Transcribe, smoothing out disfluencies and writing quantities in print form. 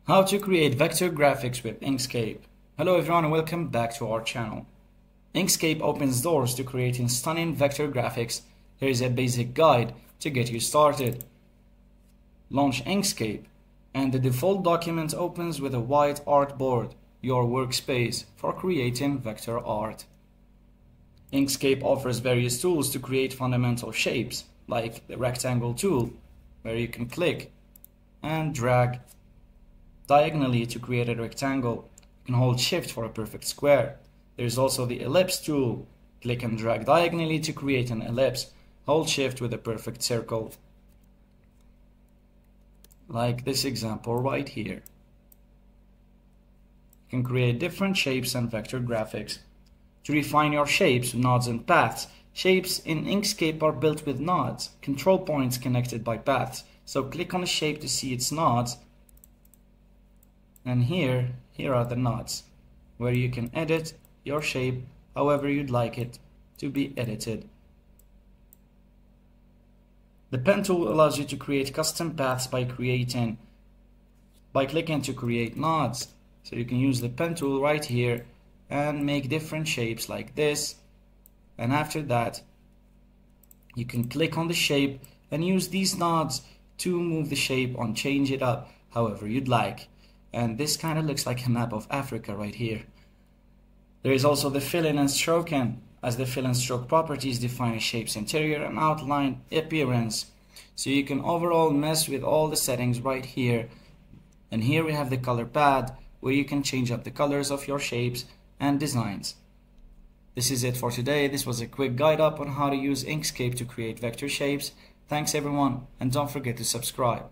How to create vector graphics with Inkscape. Hello everyone and welcome back to our channel. Inkscape opens doors to creating stunning vector graphics. Here is a basic guide to get you started. Launch Inkscape and the default document opens with a white artboard, your workspace for creating vector art. Inkscape offers various tools to create fundamental shapes, like the rectangle tool, where you can click and drag diagonally to create a rectangle. You can hold shift for a perfect square. There's also the ellipse tool. Click and drag diagonally to create an ellipse. Hold shift with a perfect circle. Like this example right here. You can create different shapes and vector graphics. To refine your shapes, nodes and paths. Shapes in Inkscape are built with nodes, control points connected by paths. So click on a shape to see its nodes. And here are the nodes, where you can edit your shape however you'd like it to be edited. The pen tool allows you to create custom paths by clicking to create nodes. So you can use the pen tool right here and make different shapes like this. And after that, you can click on the shape and use these nodes to move the shape and change it up however you'd like. And this kind of looks like a map of Africa right here. There is also the fill-in and stroke-in, as the fill and stroke properties define a shape's interior and outline appearance. So you can overall mess with all the settings right here. And here we have the color pad, where you can change up the colors of your shapes and designs. This is it for today. This was a quick guide up on how to use Inkscape to create vector shapes. Thanks everyone, and don't forget to subscribe.